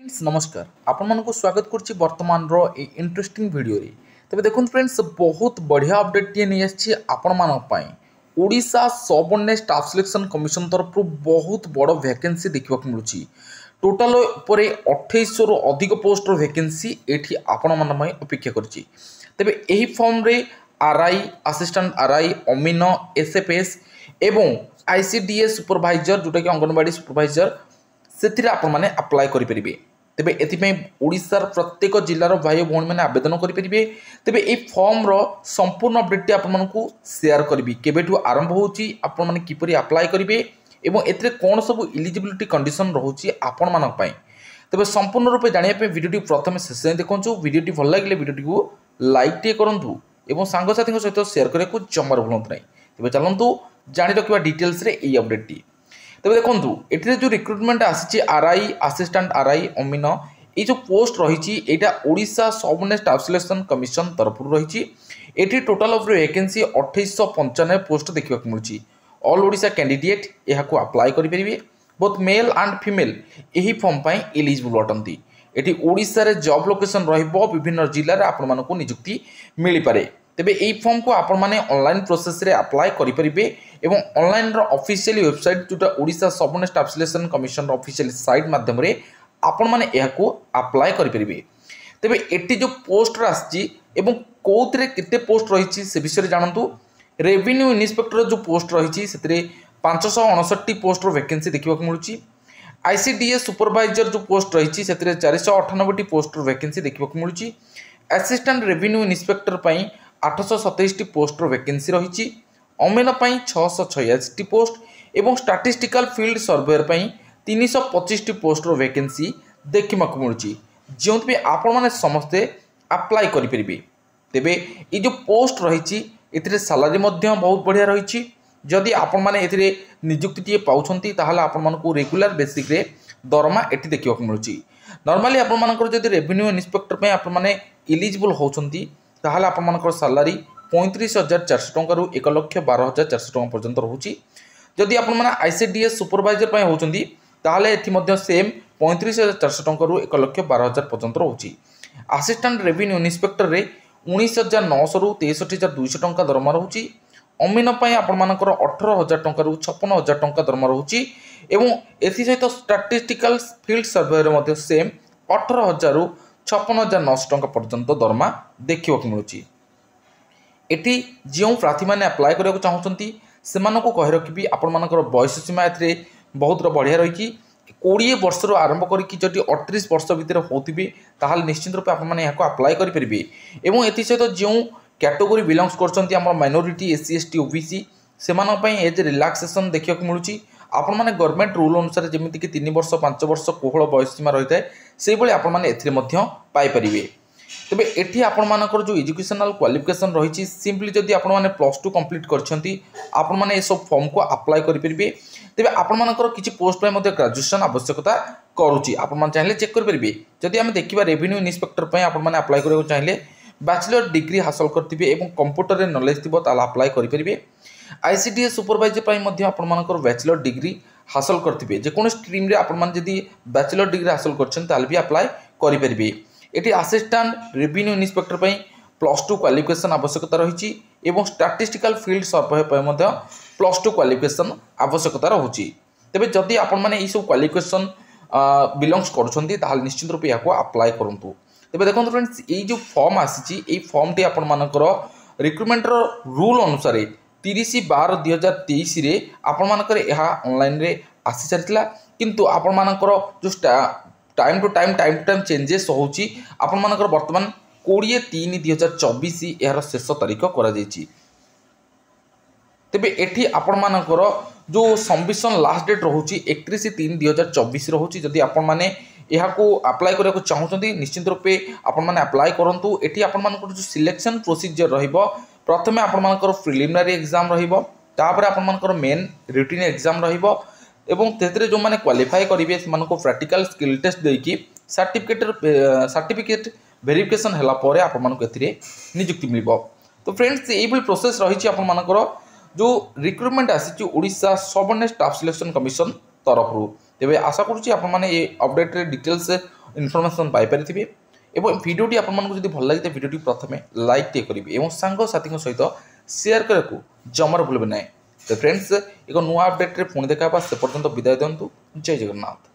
नमस्कार आपण मानक स्वागत करुच्ची वर्तमान रो इंटरेस्टिंग वीडियो रे। तबे देखुन फ्रेंड्स बहुत बढ़िया अपडेट टी नहीं आछि आपण मानक पई। Odisha subordinate staff selection commission तरफ बहुत बड़ वैकेंसी देखा मिलूँ। टोटाल पर 2800 रु अधिक पोस्ट वैकेंसी एठी आपण मन पई अपेक्षा करछि। तबे एही फॉर्म रे आरआई असिस्टेंट आरआई अमीन एसएफएस एवं आईसीडीएस सुपरवाइजर जोटा कि अंगनवाड़ी सुपरवाइजर से आपण मैंने अप्लाई करेंगे। तेबे एथिपाई ओडिशार प्रत्येक जिलार भाई भौणी मैंने आवेदन करेंगे। तेबे ए फॉर्म रो संपूर्ण अपडेट आपण मानकु शेयर करी केबेठु आरंभ होची आपण माने किपरि अप्लाई करेंगे एवं एथिरे कोन सब एलिजिबिलिटी कंडीशन रहउची आपण मानक पई। तेबे संपूर्ण रूपे जानिया पे वीडियोटी प्रथम शेष जाय देखंचु। वीडियोटी भल लागिले वीडियोटी को लाइक टे करंतु एवं सांगसाथी सहित शेयर करे को जमार भूलंतु नै। तेबे चलंतु जानि रखिबा डिटेल्स रे एई अपडेटटी। तेज देखो ये जो रिक्रुटमेंट आसी आरआई असिस्टेंट आरआई अमीन ये जो पोस्ट रही Odisha subordinate staff selection commission तरफ रही। ये टोटाल ऑफ वैकेंसी 2895 पोस्ट देखा मिलूँ। ऑल ओडिशा कैंडिडेट यह अप्लाई करेंगे। बोथ मेल एंड फीमेल यही फॉर्म पर एलिजिबल अटंती। ये ओडिशा रे जॉब लोकेशन रहिबो विभिन्न जिले में आपण मानकु नियुक्ति मिल पारे। तेबे एई फॉर्म को आपण माने ऑनलाइन प्रोसेस रे अप्लाई करि परिबे एवं ऑनलाइन रो ऑफिशियल वेबसाइट जोटा Odisha subordinate staff selection commission रो ऑफिशियल साइट माध्यम रे आपण माने एहाको अप्लाई करि परिबे। तेबे एटी जो पोस्ट आछि एवं कोथरे केते पोस्ट रहिछि से विषय रे जानंतु। रेवेन्यू इन्स्पेक्टर जो पोस्ट रहिछि सेतरे 559 पोस्ट रो वैकेंसी देखिबा मिलुछि। आईसीडीएस सुपरवाइजर जो पोस्ट रहिछि सेतरे 498 पोस्ट रो वैकेंसी देखिबा मिलुछि। असिस्टेंट रेवेन्यू इन्स्पेक्टर पई 827 पोस्ट वैकेंसी रही। अमीन 686 पोस्ट एवं statistical field surveyor 325 post vacancy देखा मिलूँ। जो आपण मैंने समस्ते अप्लाई करेंगे। तेबे ये जो पोस्ट रही ए सालारी बहुत बढ़िया रही। जदि आपण मैंने ए निजुक्ति टी पाँच ताहले आपण मानकु रेगुलर बेसिक रे दरमा एटी देखा मिलूँ। नॉर्मली आपण मानकर जदि रेवेन्यू इन्स्पेक्टर पे आपण माने एलिजिबल होचंती ताहले आपण मानकर सैलरी 35,400 टंका रु 1,12,400 टंका पर्यंत रहउची। जदि आपण माने आईसीडीएस सुपरवाइजर पय होचंती ताहले एथि मध्ये सेम 35,400 टंका रु 1,12,000 पर्यंत रहउची। असिस्टेंट रेवेन्यू इन्स्पेक्टर रे 19,900 रु 63,200 टंका दरमा रहउची। अमीन पय आपण मानकर 18,000 टंका रु 56,000 टंका दरमा रहउची एवं एथि सहित स्टैटिस्टिकल फील्ड सर्वे रे मध्ये सेम 18,000 रु 56,900 टंका पर्यंत दरमा देखा मिलूँ। एटी जो प्रार्थी मैंने अप्लाई करने चाहते से कही रखी आपण मानकर बयस सीमा ए बहुत बढ़िया रही। 20 वर्ष आरंभ करके 38 वर्ष भितर होते ताल निश्चित रूप आपने अप्लाई करेंगे। एवं एथि सहित जो कैटेगोरी बिलंग्स कर माइनॉरिटी एससी एसटी ओबीसी से एज रिलैक्सेशन देखा मिलूँ। आपण मैंने गवर्नमेंट रूल अनुसार जमीक 3 वर्ष 5 वर्ष कोहल बयस सीमा रही है से पाइपर। तेबे एठी आपण मानकर जो एजुकेशनल क्वालिफिकेशन रही सिंपली जदि आपण माने +2 कंप्लीट करछंती आपण माने ए सब फॉर्म को अप्लाई करि परिबे। तेबे आपण मानकर किछि पोस्ट पे मध्ये ग्रेजुएशन आवश्यकता करूची आपण मान चाहिले चेक कर परिबे। जदि हम देखिबा रेवेन्यू इन्स्पेक्टर पे आपण माने अप्लाई करियो चाहिले बैचलर डिग्री हासिल करथिबे एवं कंप्यूटर रे नॉलेज थिबो ताला अप्लाई करि परिबे। आईसीडीएस सुपरवाइजर पे मध्ये आपण मानकर बैचलर डिग्री हासिल करथिबे। जे कोन स्ट्रीम रे आपण मान जदि बैचलर डिग्री हासिल करछन ताल भी अप्लाई करि परिबे। एटी असिस्टेंट रेवेन्यू इन्स्पेक्टर पे +2 क्वालिफिकेशन आवश्यकता रही एवं स्टैटिस्टिकल फील्ड सर्वे पे +2 क्वालिफिकेशन आवश्यकता रहुची। तेबे जदि आपण माने ई सब क्वालिफिकेशन बिलंग्स करछंती ताहाल निश्चित रूप याको अप्लाई करंतु। तेबे देखंतु फ्रेंड्स ये जो फॉर्म आसीची ए फॉर्म टी आपण मानकर रिक्रुटमेंट रो रूल अनुसार 30/12/2023 रे आपण मानकर एहा ऑनलाइन रे आसी सारितला किंतु आपण मानकर जो टाइम टू टाइम चेंजेस होची। आपण मानकर वर्तमान 20/3/2024 यार शेष तारीख करा जायछि। तेबे एठी आपण मानकर जो सबमिशन लास्ट डेट रहउची 31/3/2024 रहउची। जदि आपण माने एहाको अप्लाई करने को चाहते निश्चित रूपे आपण माने अप्लाई करंतु। एठी आपण मानकर जो सिलेक्शन प्रोसीजर रहिबो प्रथमे आपण मानकर प्रिलिमिनरी एग्जाम रहिबो तापर आपण मानकर मेन रिटन एग्जाम रहिबो एवं तेरे जो मैंने क्वालिफाई करेंगे से प्रैक्टिकल स्किल टेस्ट देकी सर्टिफिकेट वेरिफिकेशन है निजुक्ति मिल। तो फ्रेंड्स ये प्रोसेस रही आपर जो रिक्रुटमेंट आसी Odisha subordinate staff selection commission तरफ। तेज आशा करुँच आपने अपडेट डिटेल्स इनफर्मेशन पाइपर एवं भिडियोटी आपको भल लगे भिडियोटी प्रथम लाइक टे करेंगे और सांगसाथी सहित सेयार करने को जमार भूलें ना। तो फ्रेंड्स एक नुआ अपडेट पुणी देखा से पर्यंत विदाय दिंतु। जय जगन्नाथ।